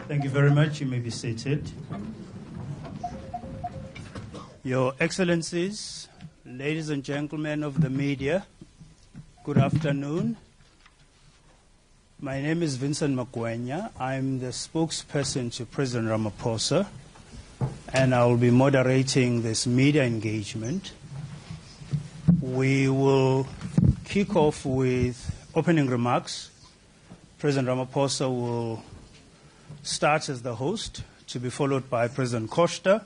Thank you very much. You may be seated. Your Excellencies, ladies and gentlemen of the media, good afternoon. My name is Vincent Magwenya. I'm the spokesperson to President Ramaphosa, and I will be moderating this media engagement. We will kick off with opening remarks. President Ramaphosa will start as the host, to be followed by President Costa,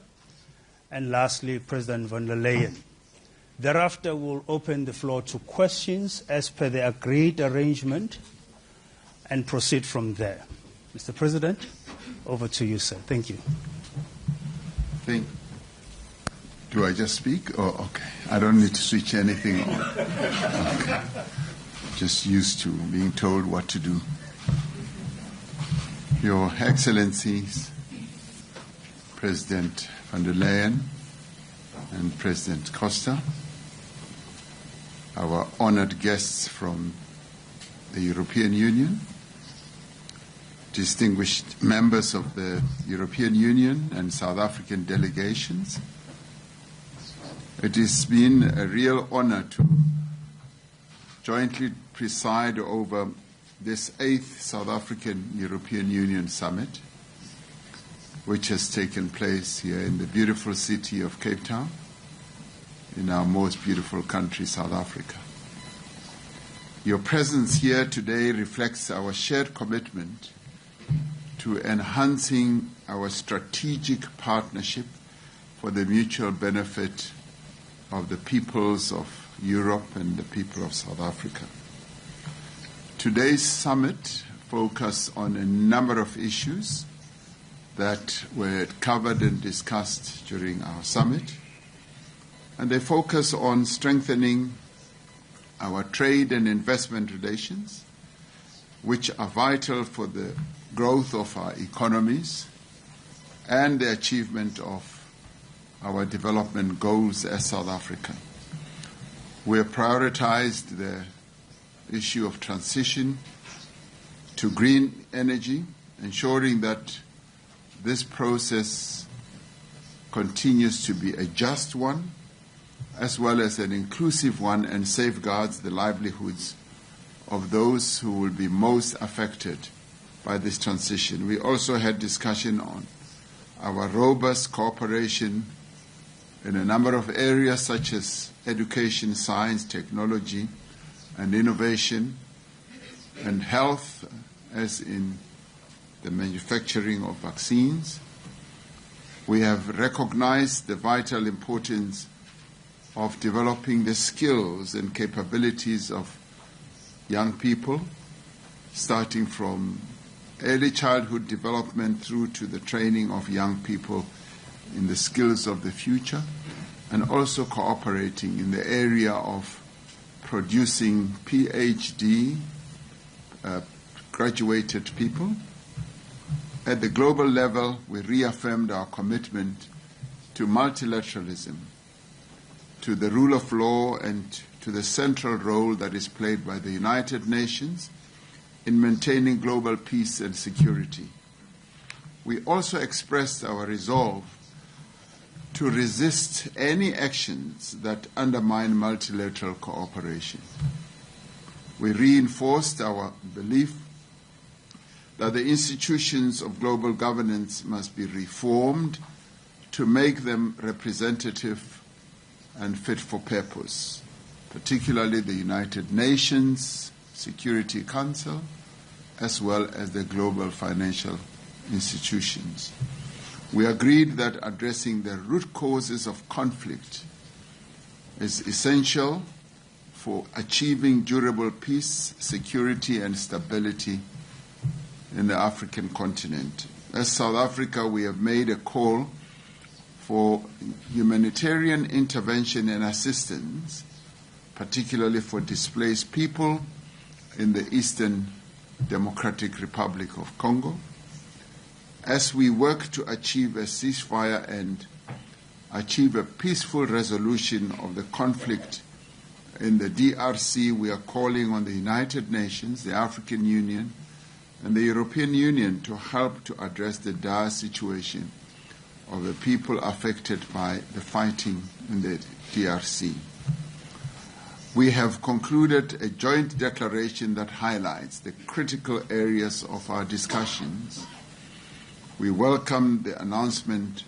and lastly, President von der Leyen. Thereafter, we'll open the floor to questions as per the agreed arrangement and proceed from there. Mr. President, over to you, sir. Thank you. Do I just speak? Oh, okay. I don't need to switch anything on. Okay. Just used to being told what to do. Your Excellencies, President von der Leyen and President Costa, our honored guests from the European Union, distinguished members of the European Union and South African delegations. It has been a real honor to jointly preside over this 8th South African European Union Summit, which has taken place here in the beautiful city of Cape Town, in our most beautiful country, South Africa. Your presence here today reflects our shared commitment to enhancing our strategic partnership for the mutual benefit of the peoples of Europe and the people of South Africa. Today's summit focuses on a number of issues that were covered and discussed during our summit, and they focus on strengthening our trade and investment relations, which are vital for the growth of our economies and the achievement of our development goals as South Africa. We have prioritized the issue of transition to green energy, ensuring that this process continues to be a just one, as well as an inclusive one, and safeguards the livelihoods of those who will be most affected by this transition. We also had discussion on our robust cooperation in a number of areas such as education, science, technology, and innovation, and health, as in the manufacturing of vaccines. We have recognized the vital importance of developing the skills and capabilities of young people, starting from early childhood development through to the training of young people in the skills of the future, and also cooperating in the area of producing PhD graduated people. At the global level, we reaffirmed our commitment to multilateralism, to the rule of law, and to the central role that is played by the United Nations in maintaining global peace and security. We also expressed our resolve to resist any actions that undermine multilateral cooperation. We reinforced our belief that the institutions of global governance must be reformed to make them representative and fit for purpose, particularly the United Nations Security Council, as well as the global financial institutions. We agreed that addressing the root causes of conflict is essential for achieving durable peace, security, and stability in the African continent. As South Africa, we have made a call for humanitarian intervention and assistance, particularly for displaced people in the Eastern Democratic Republic of Congo. As we work to achieve a ceasefire and achieve a peaceful resolution of the conflict in the DRC, we are calling on the United Nations, the African Union, and the European Union to help to address the dire situation of the people affected by the fighting in the DRC. We have concluded a joint declaration that highlights the critical areas of our discussions. We welcome the announcement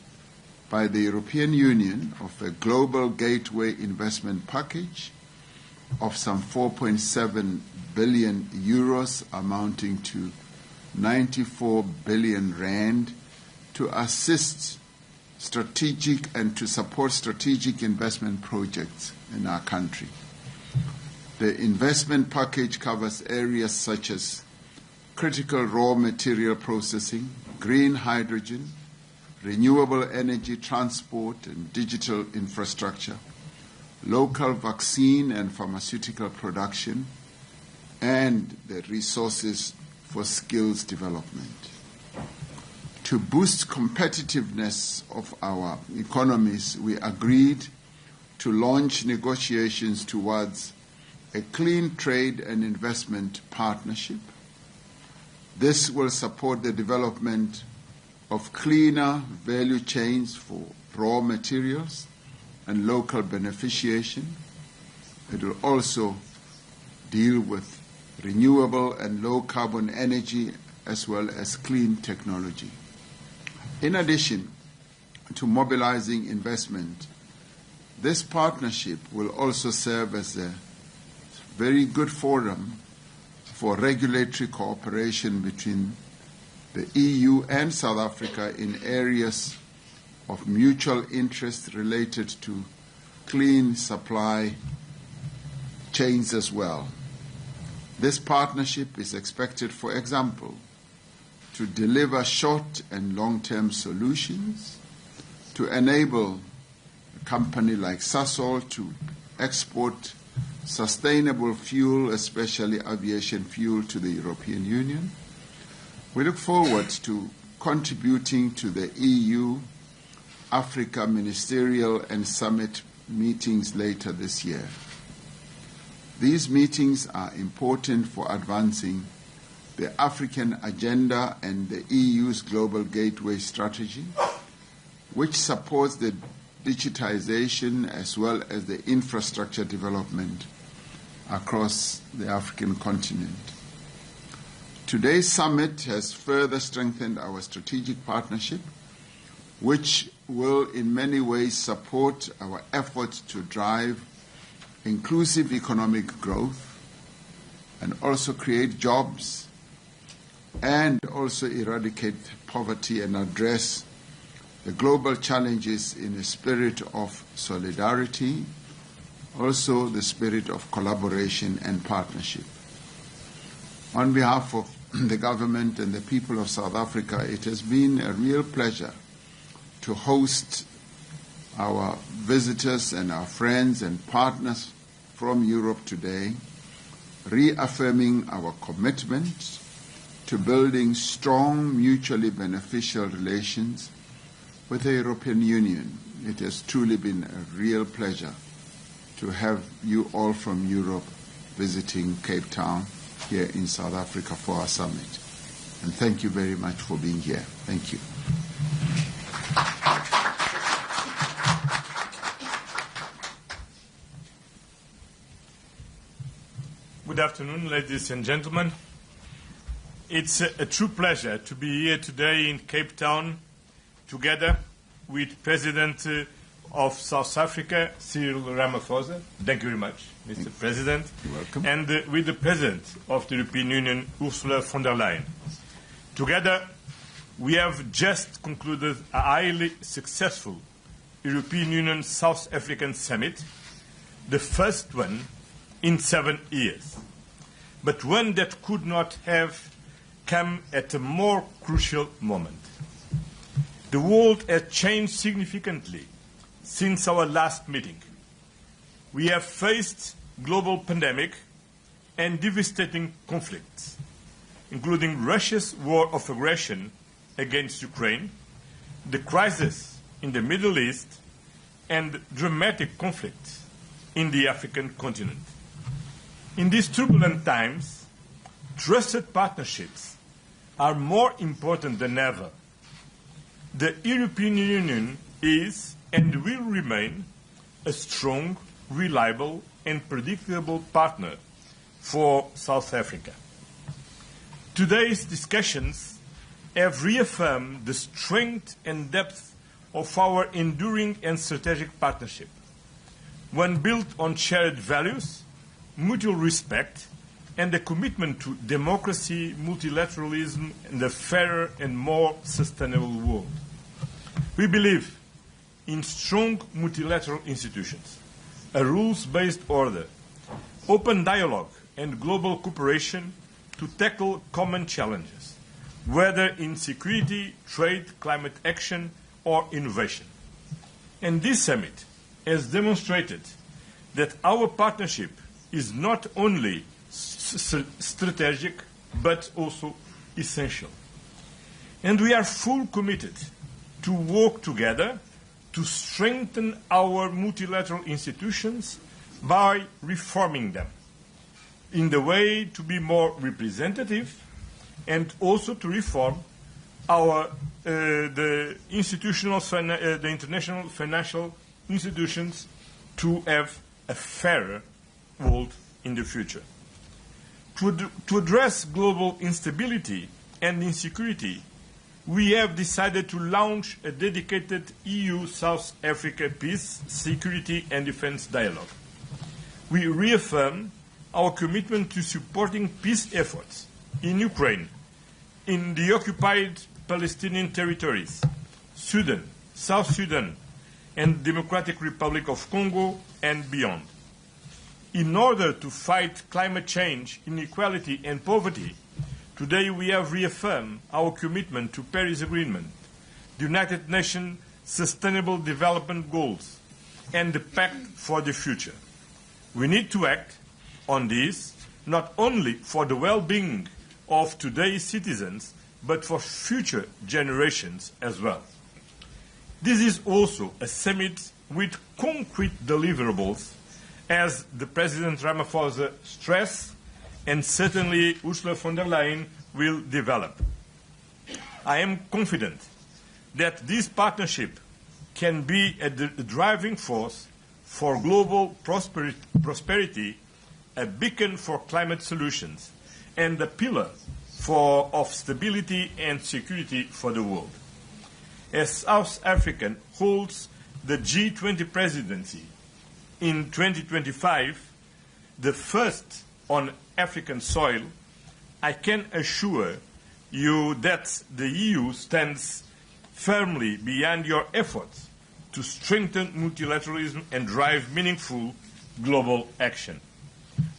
by the European Union of a global gateway investment package of some 4.7 billion euros, amounting to 94 billion rand, to assist strategic and to support strategic investment projects in our country. The investment package covers areas such as critical raw material processing, green hydrogen, renewable energy, transport and digital infrastructure, local vaccine and pharmaceutical production, and the resources for skills development. To boost competitiveness of our economies, we agreed to launch negotiations towards a clean trade and investment partnership. This will support the development of cleaner value chains for raw materials and local beneficiation. It will also deal with renewable and low-carbon energy as well as clean technology. In addition to mobilizing investment, this partnership will also serve as a very good forum for regulatory cooperation between the EU and South Africa in areas of mutual interest related to clean supply chains as well. This partnership is expected, for example, to deliver short and long-term solutions, to enable a company like Sasol to export sustainable fuel, especially aviation fuel, to the European Union. We look forward to contributing to the EU-Africa Ministerial and Summit meetings later this year. These meetings are important for advancing the African agenda and the EU's Global Gateway strategy, which supports the digitization as well as the infrastructure development across the African continent. Today's summit has further strengthened our strategic partnership, which will in many ways support our efforts to drive inclusive economic growth and also create jobs and also eradicate poverty and address the global challenges in a spirit of solidarity, also the spirit of collaboration and partnership. On behalf of the government and the people of South Africa, it has been a real pleasure to host our visitors and our friends and partners from Europe today, reaffirming our commitment to building strong, mutually beneficial relations with the European Union. It has truly been a real pleasure to have you all from Europe visiting Cape Town here in South Africa for our summit. And thank you very much for being here. Thank you. Good afternoon, ladies and gentlemen. It's a true pleasure to be here today in Cape Town together with President of South Africa, Cyril Ramaphosa. Thank you very much, Mr. President. You're welcome. And with the President of the European Union, Ursula von der Leyen. Together, we have just concluded a highly successful European Union South African summit, the first one in 7 years, but one that could not have come at a more crucial moment. The world has changed significantly since our last meeting. We have faced global pandemic and devastating conflicts, including Russia's war of aggression against Ukraine, the crisis in the Middle East, and dramatic conflicts in the African continent. In these turbulent times, trusted partnerships are more important than ever. The European Union is and will remain a strong, reliable and predictable partner for South Africa. Today's discussions have reaffirmed the strength and depth of our enduring and strategic partnership, one built on shared values, mutual respect, and a commitment to democracy, multilateralism, and a fairer and more sustainable world. We believe in strong multilateral institutions, a rules-based order, open dialogue, and global cooperation to tackle common challenges, whether in security, trade, climate action, or innovation. And this summit has demonstrated that our partnership is not only strategic, but also essential. And we are fully committed to work together to strengthen our multilateral institutions by reforming them in the way to be more representative and also to reform our the international financial institutions to have a fairer world in the future. To address global instability and insecurity, we have decided to launch a dedicated EU-South Africa peace, security and defense dialogue. We reaffirm our commitment to supporting peace efforts in Ukraine, in the occupied Palestinian territories, Sudan, South Sudan, and Democratic Republic of Congo and beyond. In order to fight climate change, inequality and poverty, today we have reaffirmed our commitment to Paris Agreement, the United Nations Sustainable Development Goals, and the Pact for the Future. We need to act on this not only for the well-being of today's citizens, but for future generations as well. This is also a summit with concrete deliverables, as the President Ramaphosa stressed, and certainly Ursula von der Leyen will develop. I am confident that this partnership can be a driving force for global prosperity, a beacon for climate solutions, and a pillar of stability and security for the world. As South Africa holds the G20 presidency in 2025, the first on African soil, I can assure you that the EU stands firmly behind your efforts to strengthen multilateralism and drive meaningful global action.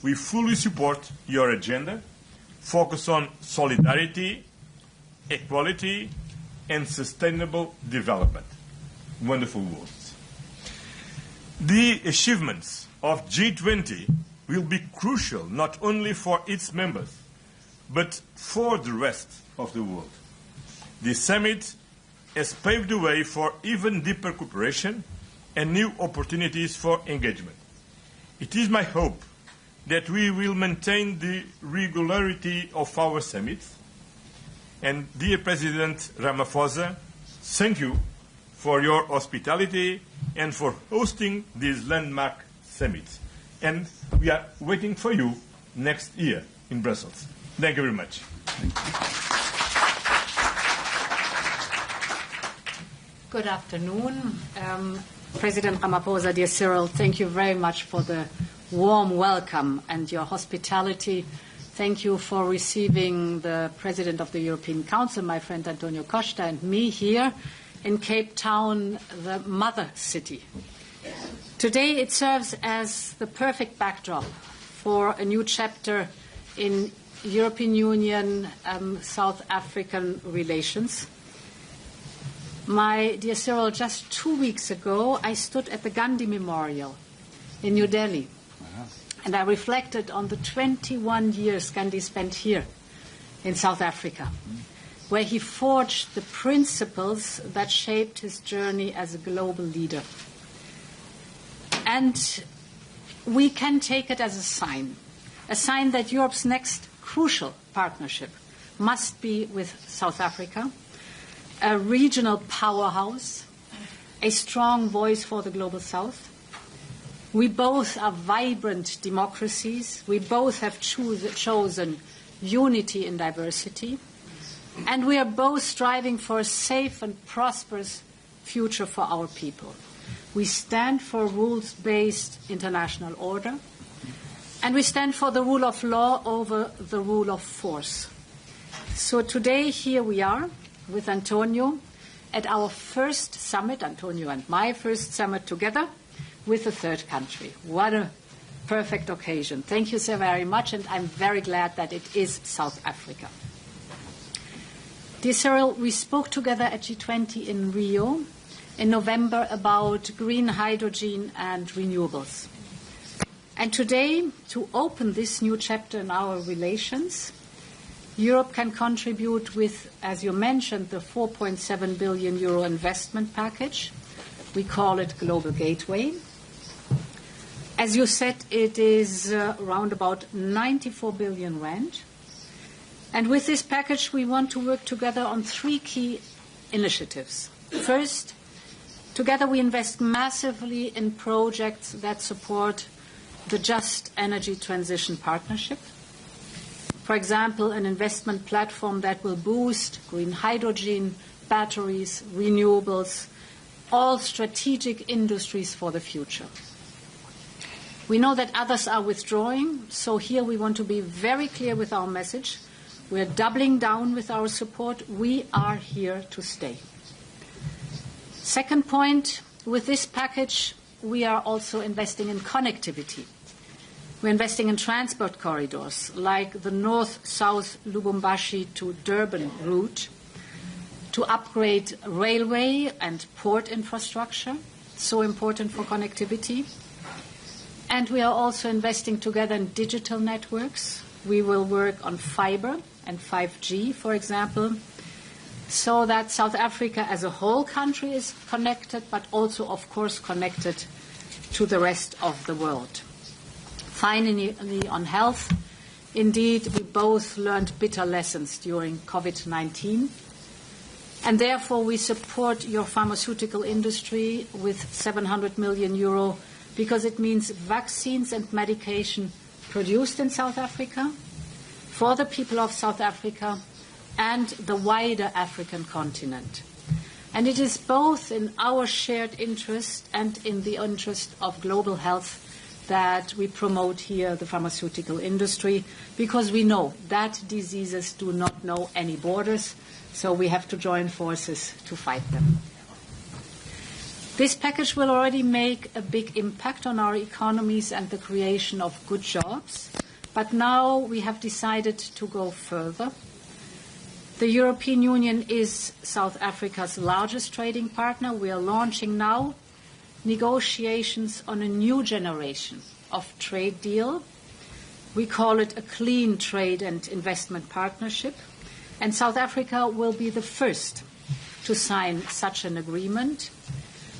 We fully support your agenda, focus on solidarity, equality, and sustainable development. Wonderful words. The achievements of G20 will be crucial not only for its members, but for the rest of the world. This summit has paved the way for even deeper cooperation and new opportunities for engagement. It is my hope that we will maintain the regularity of our summits. And dear President Ramaphosa, thank you for your hospitality and for hosting these landmark summits. And we are waiting for you next year in Brussels. Thank you very much. Thank you. Good afternoon. President Ramaphosa, dear Cyril, thank you very much for the warm welcome and your hospitality. Thank you for receiving the President of the European Council, my friend António Costa, and me here in Cape Town, the mother city. Today it serves as the perfect backdrop for a new chapter in European Union South African relations. My dear Cyril, just 2 weeks ago I stood at the Gandhi Memorial in New Delhi. And I reflected on the 21 years Gandhi spent here in South Africa, where he forged the principles that shaped his journey as a global leader. And we can take it as a sign that Europe's next crucial partnership must be with South Africa, a regional powerhouse, a strong voice for the Global South. We both are vibrant democracies. We both have chosen unity in diversity. And we are both striving for a safe and prosperous future for our people. We stand for rules-based international order. And we stand for the rule of law over the rule of force. So today, here we are with António at our first summit, António and my first summit together, with a third country. What a perfect occasion. Thank you so very much, and I'm very glad that it is South Africa. Dear Cyril, we spoke together at G20 in Rio in November about green hydrogen and renewables. And today, to open this new chapter in our relations, Europe can contribute with, as you mentioned, the 4.7 billion euro investment package. We call it Global Gateway. As you said, it is around about 94 billion rand. And with this package, we want to work together on three key initiatives. First, together we invest massively in projects that support the Just Energy Transition Partnership. For example, an investment platform that will boost green hydrogen, batteries, renewables, all strategic industries for the future. We know that others are withdrawing, so here we want to be very clear with our message. We're doubling down with our support. We are here to stay. Second point, with this package, we are also investing in connectivity. We're investing in transport corridors, like the north-south Lubumbashi to Durban route, to upgrade railway and port infrastructure, so important for connectivity. And we are also investing together in digital networks. We will work on fiber and 5G, for example, so that South Africa as a whole country is connected, but also, of course, connected to the rest of the world. Finally, on health, indeed, we both learned bitter lessons during COVID-19. And therefore, we support your pharmaceutical industry with 700 million euro because it means vaccines and medication produced in South Africa for the people of South Africa and the wider African continent. And it is both in our shared interest and in the interest of global health that we promote here the pharmaceutical industry, because we know that diseases do not know any borders, so we have to join forces to fight them. This package will already make a big impact on our economies and the creation of good jobs, but now we have decided to go further. The European Union is South Africa's largest trading partner. We are launching now negotiations on a new generation of trade deal. We call it a clean trade and investment partnership. And South Africa will be the first to sign such an agreement.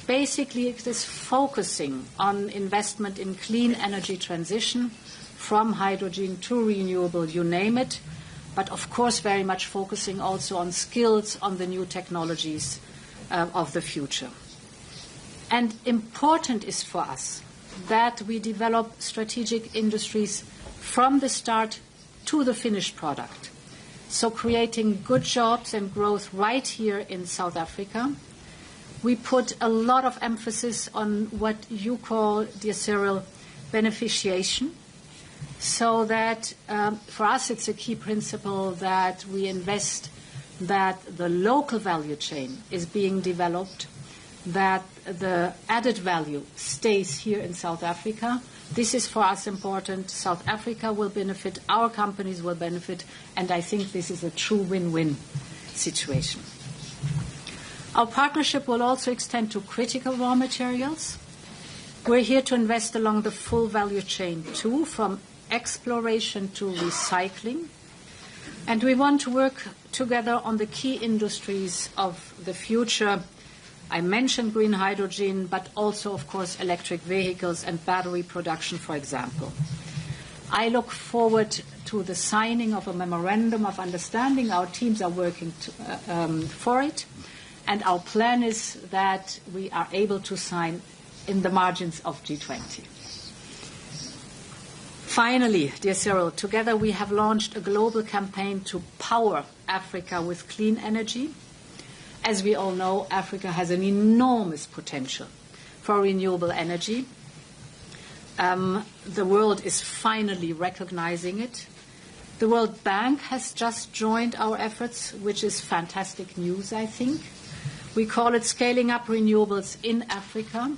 Basically, it is focusing on investment in clean energy transition, from hydrogen to renewable, you name it, but of course very much focusing also on skills, on the new technologies of the future. And important is for us that we develop strategic industries from the start to the finished product. So creating good jobs and growth right here in South Africa. We put a lot of emphasis on what you call, dear Cyril, beneficiation. So that for us it's a key principle that we invest that the local value chain is being developed, that the added value stays here in South Africa. This is for us important. South Africa will benefit, our companies will benefit, and I think this is a true win-win situation. Our partnership will also extend to critical raw materials. We're here to invest along the full value chain too, from exploration to recycling. And we want to work together on the key industries of the future. I mentioned green hydrogen, but also, of course, electric vehicles and battery production, for example. I look forward to the signing of a memorandum of understanding. Our teams are working for it, and our plan is that we are able to sign in the margins of G20. Finally, dear Cyril, together we have launched a global campaign to power Africa with clean energy. As we all know, Africa has an enormous potential for renewable energy. The world is finally recognizing it. The World Bank has just joined our efforts, which is fantastic news, I think. We call it Scaling Up Renewables in Africa.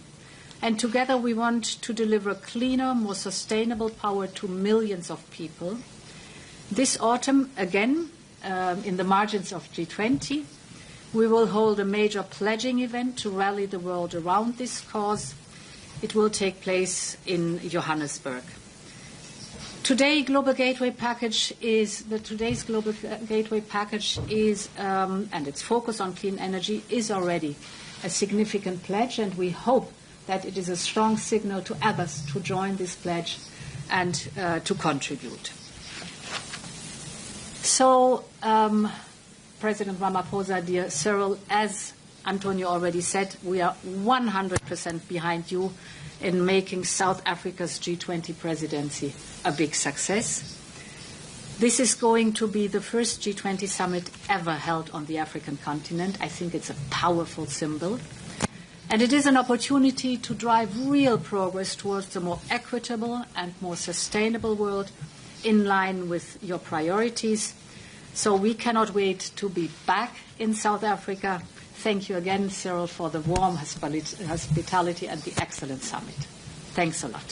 And together we want to deliver cleaner, more sustainable power to millions of people. This autumn, again, in the margins of G20, we will hold a major pledging event to rally the world around this cause. It will take place in Johannesburg. Today's Global Gateway Package is, and its focus on clean energy is already a significant pledge, and we hope that it is a strong signal to others to join this pledge and to contribute. So, President Ramaphosa, dear Cyril, as António already said, we are 100% behind you in making South Africa's G20 presidency a big success. This is going to be the first G20 summit ever held on the African continent. I think it's a powerful symbol. And it is an opportunity to drive real progress towards a more equitable and more sustainable world in line with your priorities. So we cannot wait to be back in South Africa. Thank you again, Cyril, for the warm hospitality and the excellent summit. Thanks a lot.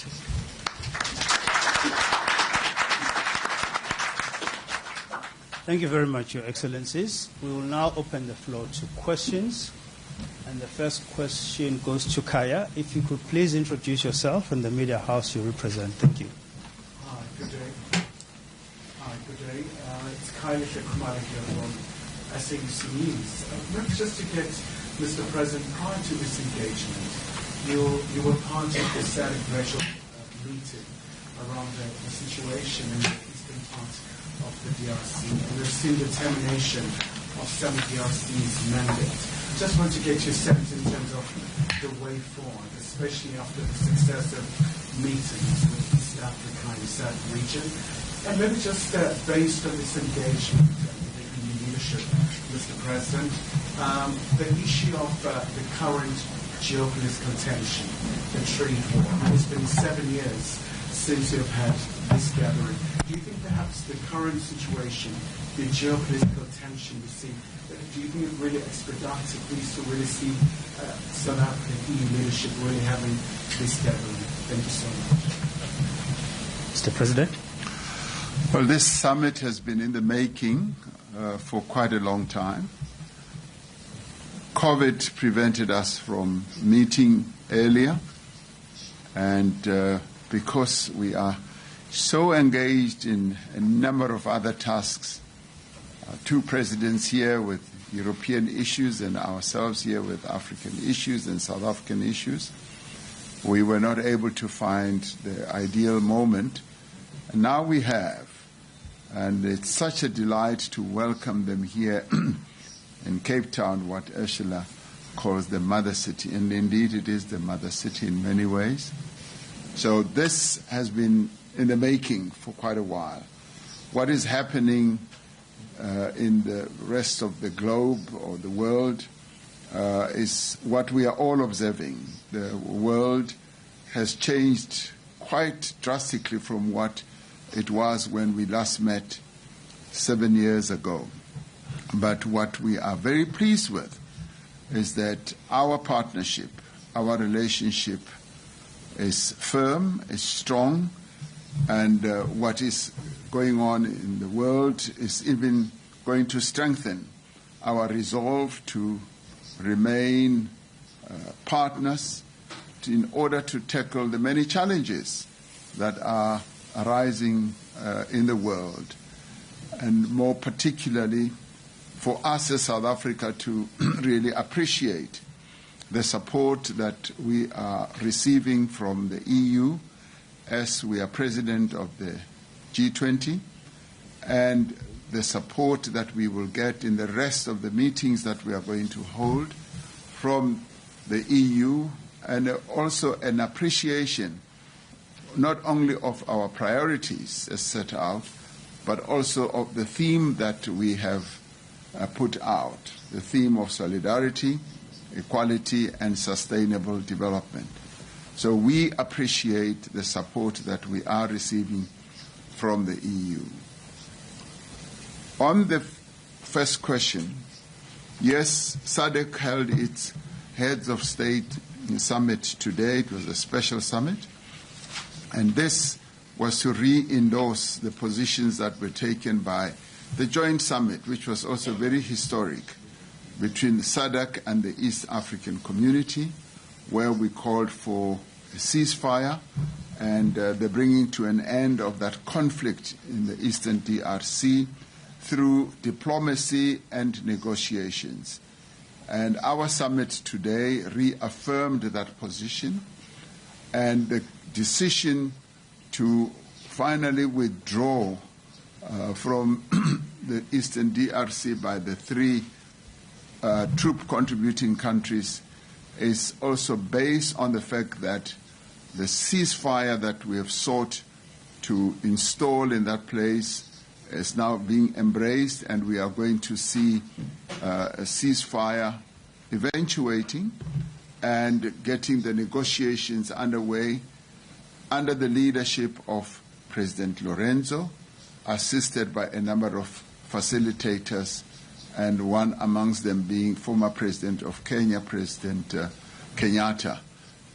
Thank you very much, Your Excellencies. We will now open the floor to questions. And the first question goes to Kaya. If you could please introduce yourself and the media house you represent. Thank you. Hi, good day. It's Kaya Shekumari here from SABC News. Maybe just to get Mr. President, prior to this engagement, you were part of the SADC racial meeting around the situation in the eastern part of the DRC. And we've seen the termination of some DRC's mandate. Just want to get your sense in terms of the way forward, especially after the successive meetings with East Africa and SADC region. And maybe just based on this engagement with the EU leadership, Mr. President, the issue of the current geopolitical tension, the trade war. It's been 7 years since you've had this gathering. Do you think perhaps the current situation, the geopolitical tension we see, do you think it really expedites things to really see South African EU leadership really having this gathering? Thank you so much. Mr. President. Well, this summit has been in the making for quite a long time. COVID prevented us from meeting earlier, and because we are so engaged in a number of other tasks, two presidents here with European issues and ourselves here with African issues and South African issues, we were not able to find the ideal moment. And now we have, and it's such a delight to welcome them here in Cape Town, what Ursula calls the mother city. And indeed, it is the mother city in many ways. So this has been in the making for quite a while. What is happening in the rest of the globe or the world is what we are all observing. The world has changed quite drastically from what it was when we last met 7 years ago. But what we are very pleased with is that our partnership, our relationship is firm, is strong, and what is going on in the world is even going to strengthen our resolve to remain partners in order to tackle the many challenges that are arising in the world, and more particularly for us as South Africa to really appreciate the support that we are receiving from the EU as we are president of the G20, and the support that we will get in the rest of the meetings that we are going to hold from the EU, and also an appreciation not only of our priorities as set out, but also of the theme that we have put out, the theme of solidarity, equality, and sustainable development. So we appreciate the support that we are receiving from the EU. On the first question, yes, SADC held its heads of state summit today. It was a special summit. And this was to re-endorse the positions that were taken by the joint summit, which was also very historic, between SADC and the East African Community, where we called for a ceasefire and the bringing to an end of that conflict in the Eastern DRC through diplomacy and negotiations. And our summit today reaffirmed that position, and the decision to finally withdraw from the Eastern DRC by the three troop contributing countries is also based on the fact that the ceasefire that we have sought to install in that place is now being embraced, and we are going to see a ceasefire eventuating and getting the negotiations underway under the leadership of President Lorenzo, assisted by a number of facilitators, and one amongst them being former President of Kenya, President Kenyatta.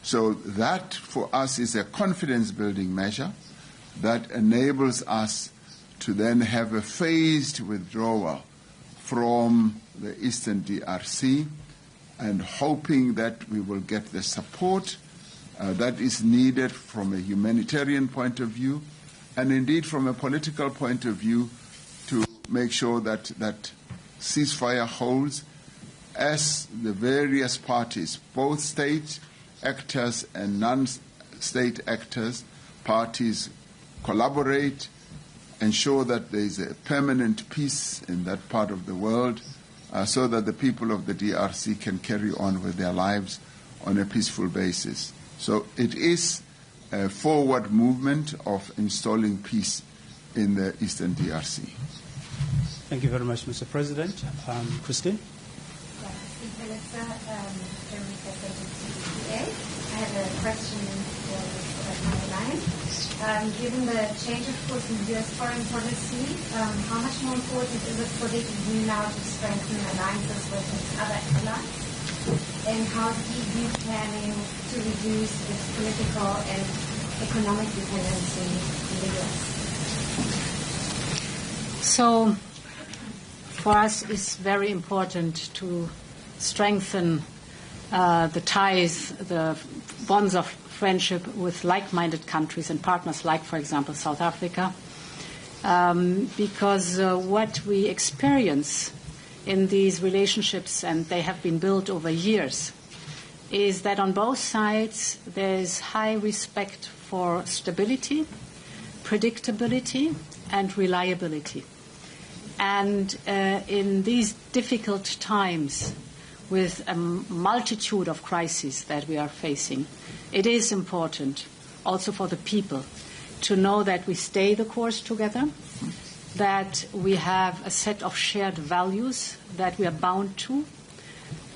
So that, for us, is a confidence-building measure that enables us to then have a phased withdrawal from the Eastern DRC, and hoping that we will get the support that is needed from a humanitarian point of view, and indeed from a political point of view, to make sure that that ceasefire holds as the various parties, both state actors and non-state actors, parties collaborate, ensure that there is a permanent peace in that part of the world, so that the people of the DRC can carry on with their lives on a peaceful basis. So it is a forward movement of installing peace in the Eastern DRC. Thank you very much, Mr. President. Christine? I have a question for Leyen. Given the change of course in U.S. foreign policy, how much more important is it for the EU now to strengthen alliances with its other allies? And how is the EU planning to reduce its political and economic dependency on the U.S.? So, for us, it's very important to strengthen the ties, the bonds of friendship with like-minded countries and partners like, for example, South Africa, because what we experience in these relationships, and they have been built over years, is that on both sides there is high respect for stability, predictability, and reliability. And in these difficult times, with a multitude of crises that we are facing, it is important also for the people to know that we stay the course together, that we have a set of shared values that we are bound to,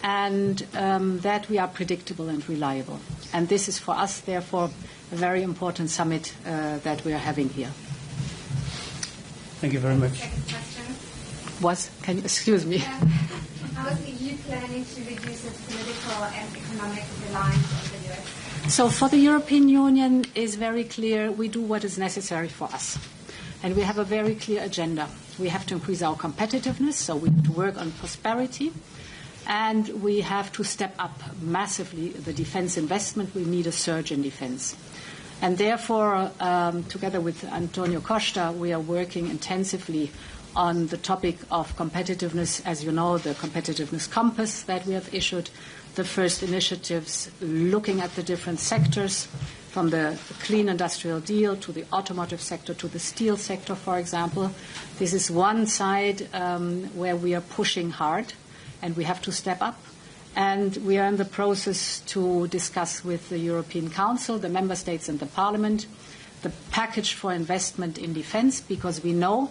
and that we are predictable and reliable. And this is for us, therefore, a very important summit that we are having here. Thank you very much. Second question. Can you excuse me? How is the EU planning to reduce its political and economic reliance on the US? So for the European Union is very clear, we do what is necessary for us. And we have a very clear agenda. We have to increase our competitiveness, so we have to work on prosperity. And we have to step up massively the defense investment. We need a surge in defense. And therefore, together with António Costa, we are working intensively on the topic of competitiveness. As you know, the competitiveness compass that we have issued, the first initiatives looking at the different sectors, from the clean industrial deal to the automotive sector to the steel sector, for example. This is one side where we are pushing hard, and we have to step up. And we are in the process to discuss with the European Council, the Member States and the Parliament, the package for investment in defence, because we know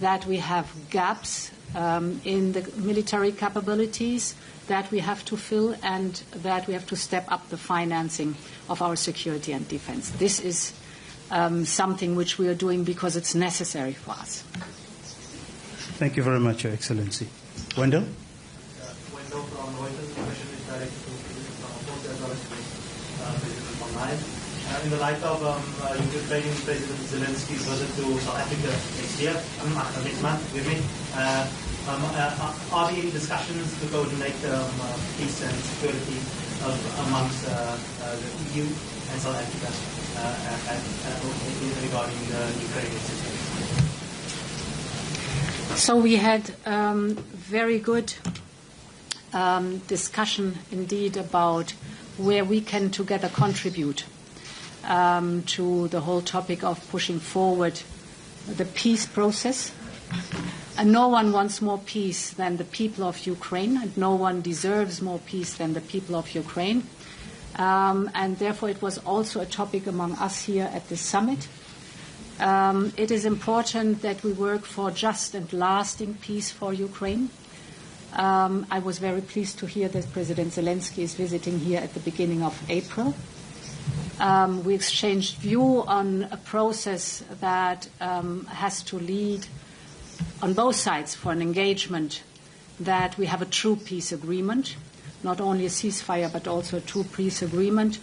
that we have gaps in the military capabilities that we have to fill, and that we have to step up the financing of our security and defence. This is something which we are doing because it's necessary for us. Thank you very much, Your Excellency. Wendell? Wendell from Reuters. The question is directed to President Ramaphosa as well as to President von Leyen. In the light of Ukrainian President Zelensky's visit to South Africa next month, are there any discussions to coordinate peace and security amongst the EU and South Africa regarding the Ukrainian situation? So we had very good discussion indeed about where we can together contribute to the whole topic of pushing forward the peace process. And no one wants more peace than the people of Ukraine, and no one deserves more peace than the people of Ukraine. And therefore it was also a topic among us here at the summit. It is important that we work for just and lasting peace for Ukraine. I was very pleased to hear that President Zelensky is visiting here at the beginning of April. We exchanged view on a process that has to lead on both sides for an engagement that we have a true peace agreement, not only a ceasefire but also a true peace agreement.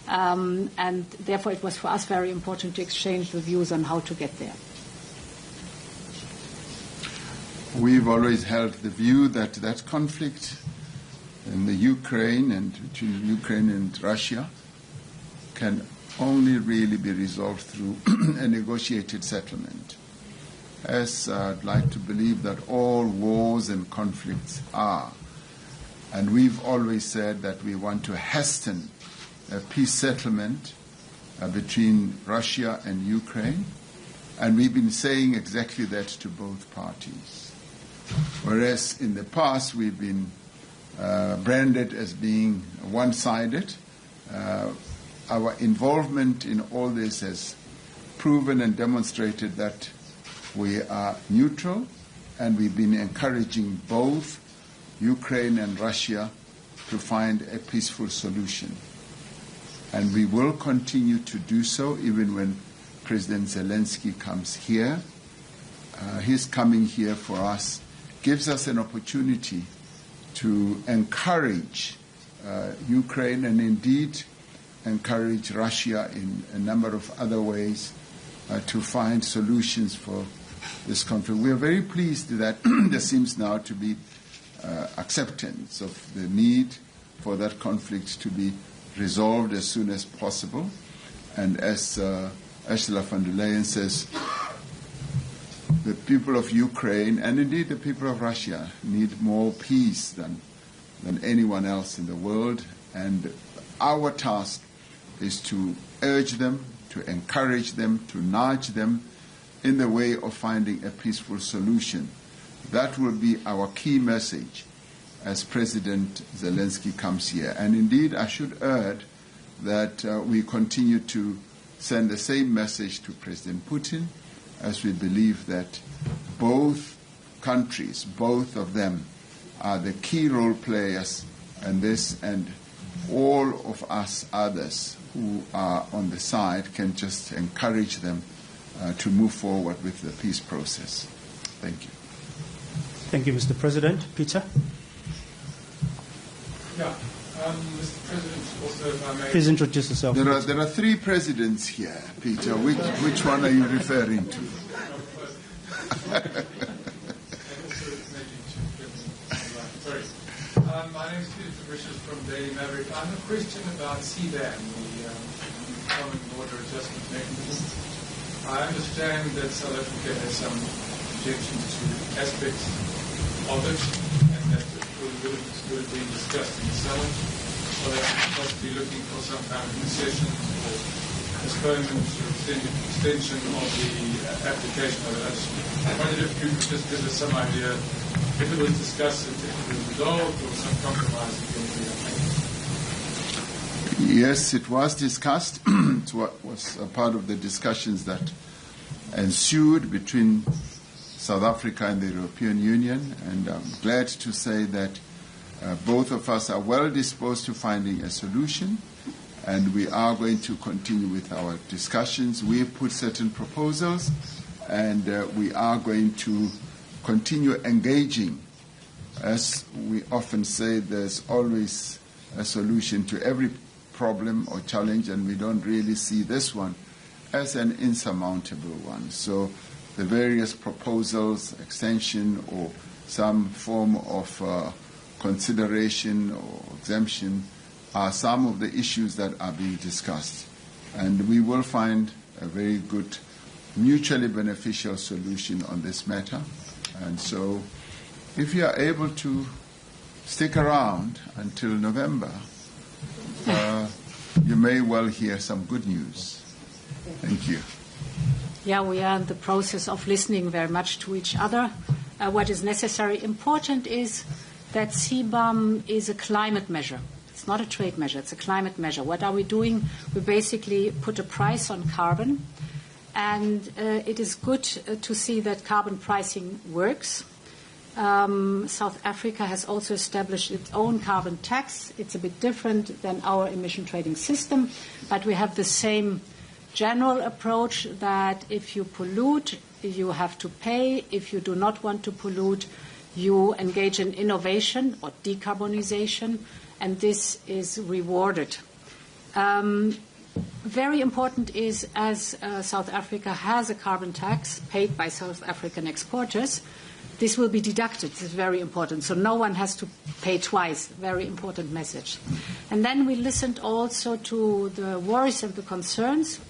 And therefore it was for us very important to exchange the views on how to get there. We've always held the view that that conflict in the Ukraine and between Ukraine and Russia can only really be resolved through a negotiated settlement. As I'd like to believe that all wars and conflicts are. And we've always said that we want to hasten a peace settlement between Russia and Ukraine. And we've been saying exactly that to both parties. Whereas in the past we've been branded as being one-sided. Our involvement in all this has proven and demonstrated that we are neutral, and we've been encouraging both Ukraine and Russia to find a peaceful solution. And we will continue to do so even when President Zelensky comes here. His coming here for us gives us an opportunity to encourage Ukraine and indeed encourage Russia in a number of other ways to find solutions for this conflict. We are very pleased that there seems now to be acceptance of the need for that conflict to be resolved as soon as possible. And as Ursula von der Leyen says, the people of Ukraine and indeed the people of Russia need more peace than anyone else in the world. And our task is to urge them, to encourage them, to nudge them in the way of finding a peaceful solution. That will be our key message as President Zelensky comes here. And indeed, I should add that we continue to send the same message to President Putin, as we believe that both countries, both of them, are the key role players in this, and all of us others who are on the side can just encourage them to move forward with the peace process. Thank you. Thank you, Mr. President. Peter? Yeah. Mr. President, also if I may... Please introduce yourself. There are three presidents here, Peter. Which one are you referring to? Sorry. My name is Peter Vicious from Daily Maverick. I have a question about CBAM, the Common Border Adjustment Mechanism. I understand that South Africa has some objections to aspects of it, and that it will be discussed in the summit, or that possibly looking for some kind of concession or postponement or extension of the application. I just wondered if you could just give us some idea if it was discussed, if it was resolved, or some compromise at the end. Yes, it was discussed. It was a part of the discussions that ensued between South Africa and the European Union, and I'm glad to say that both of us are well disposed to finding a solution, and we are going to continue with our discussions. We have put certain proposals, and we are going to continue engaging. As we often say, there's always a solution to every problem or challenge, and we don't really see this one as an insurmountable one. So the various proposals, extension or some form of consideration or exemption are some of the issues that are being discussed. And we will find a very good, mutually beneficial solution on this matter. And so if you are able to stick around until November, you may well hear some good news. Thank you. Yeah, we are in the process of listening very much to each other. What is necessary, important is that CBAM is a climate measure. It's not a trade measure, it's a climate measure. What are we doing? We basically put a price on carbon, and it is good to see that carbon pricing works. South Africa has also established its own carbon tax. It's a bit different than our emission trading system, but we have the same general approach that if you pollute, you have to pay. If you do not want to pollute, you engage in innovation or decarbonization, and this is rewarded. Very important is, as South Africa has a carbon tax paid by South African exporters, this will be deducted. This is very important. So no one has to pay twice. Very important message. And then we listened also to the worries and the concerns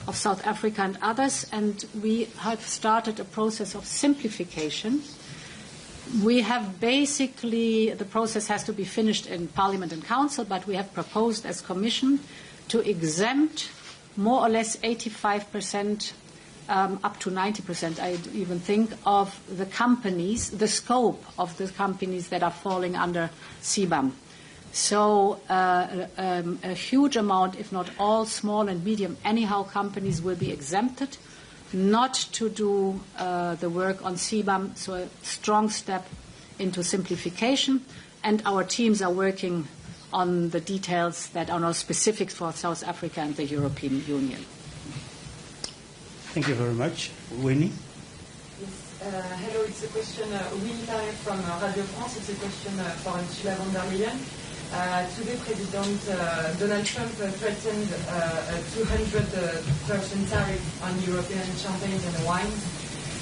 of South Africa and others, and we have started a process of simplification. We have basically, the process has to be finished in Parliament and Council, but we have proposed as Commission to exempt more or less 85%, up to 90%, I even think, of the companies, the scope of the companies that are falling under CBAM. So a huge amount, if not all, small and medium, anyhow, companies will be exempted not to do the work on CBAM, so a strong step into simplification. And our teams are working on the details that are now specific for South Africa and the European Union. Thank you very much. Winnie? Yes, hello, it's a question, Winnie from Radio France. It's a question for Ursula von der Leyen. Today, President Donald Trump threatened a 200% tariff on European champagnes and wines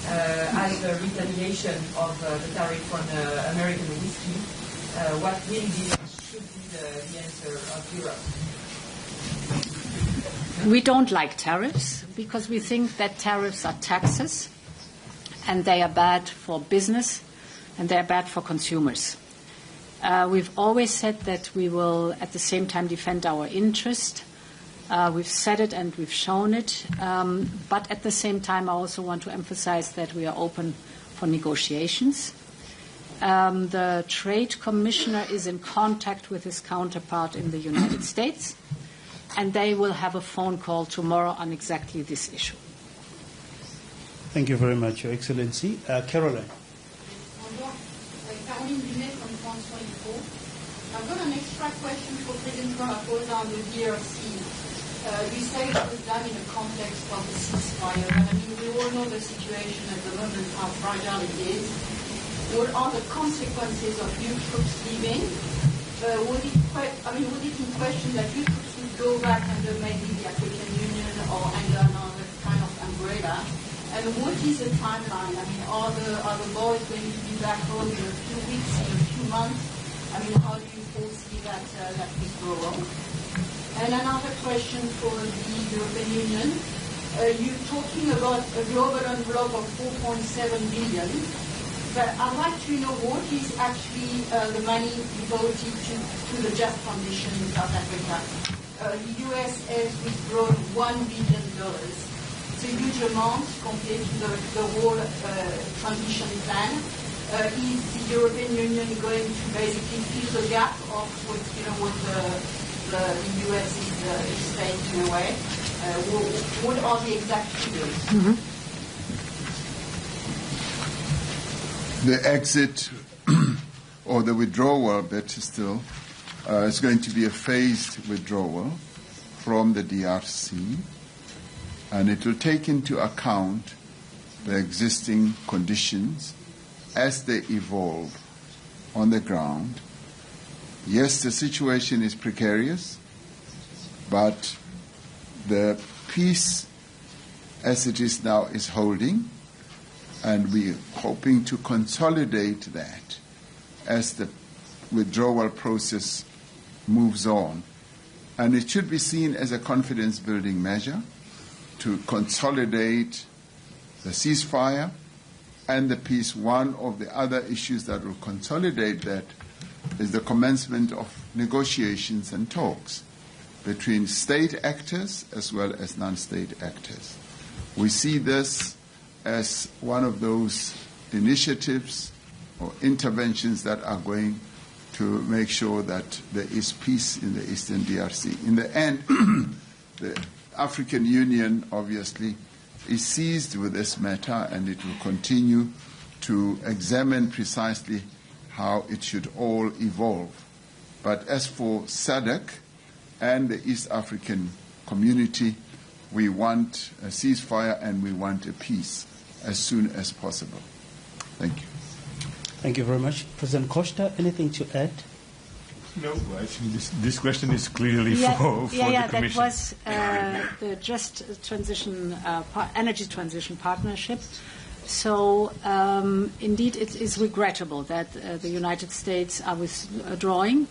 as a retaliation of the tariff on American whiskey. What will be, should be the answer of Europe? We don't like tariffs because we think that tariffs are taxes and they are bad for business and they are bad for consumers. We've always said that we will at the same time defend our interest. We've said it and we've shown it. But at the same time, I also want to emphasize that we are open for negotiations. The Trade Commissioner is in contact with his counterpart in the United States, and they will have a phone call tomorrow on exactly this issue. Thank you very much, Your Excellency. Caroline. Caroline Binet from France 24. I've got an extra question for President Ramaphosa on the DRC. You say it was done in the context of the ceasefire, and I mean, we all know the situation at the moment, how fragile it is. What are the consequences of new troops leaving? Would it in question that new troops would go back under maybe the African Union or under another kind of umbrella? And what is the timeline? I mean, are the boys going to be back home in a few weeks, in a few months? I mean, how do you foresee that withdrawal? And another question for the European Union. You're talking about a global envelope of 4.7 billion, but I'd like to know what is actually the money devoted to the just transition in South Africa. the US has withdrawn $1 billion. It's a huge amount compared to the whole transition plan. Is the European Union going to basically fill the gap of what the US is saying in a way? What are the exact figures? Mm-hmm. The exit or the withdrawal, better still, is going to be a phased withdrawal from the DRC, and it will take into account the existing conditions as they evolve on the ground. Yes, the situation is precarious, but the peace as it is now is holding, and we're hoping to consolidate that as the withdrawal process moves on. And it should be seen as a confidence-building measure to consolidate the ceasefire and the peace. One of the other issues that will consolidate that is the commencement of negotiations and talks between state actors as well as non-state actors. We see this as one of those initiatives or interventions that are going to make sure that there is peace in the Eastern DRC. In the end, the African Union obviously is seized with this matter, and it will continue to examine precisely how it should all evolve. But as for SADC and the East African community, we want a ceasefire and we want a peace as soon as possible. Thank you. Thank you very much. President Costa, anything to add? No, I think this question is clearly for the Commission. That was the Just Transition, Energy Transition Partnership. So indeed it is regrettable that the United States are withdrawing.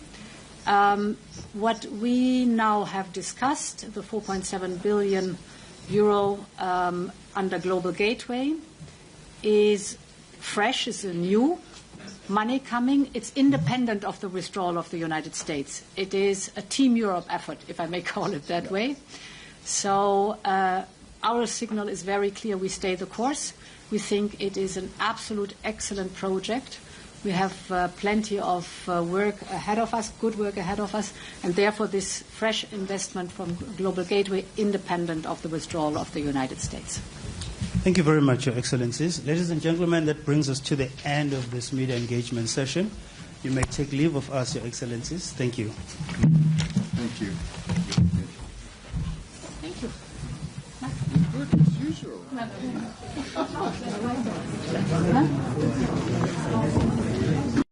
What we now have discussed, the 4.7 billion euro under Global Gateway, is fresh, is a new money coming. It's independent of the withdrawal of the United States. It is a Team Europe effort, if I may call it that way. So our signal is very clear. We stay the course. We think it is an absolute excellent project. We have plenty of work ahead of us, good work ahead of us, and therefore this fresh investment from Global Gateway independent of the withdrawal of the United States. Thank you very much, Your Excellencies. Ladies and gentlemen, that brings us to the end of this media engagement session. You may take leave of us, Your Excellencies. Thank you. Thank you. Thank you. Good as usual. Huh?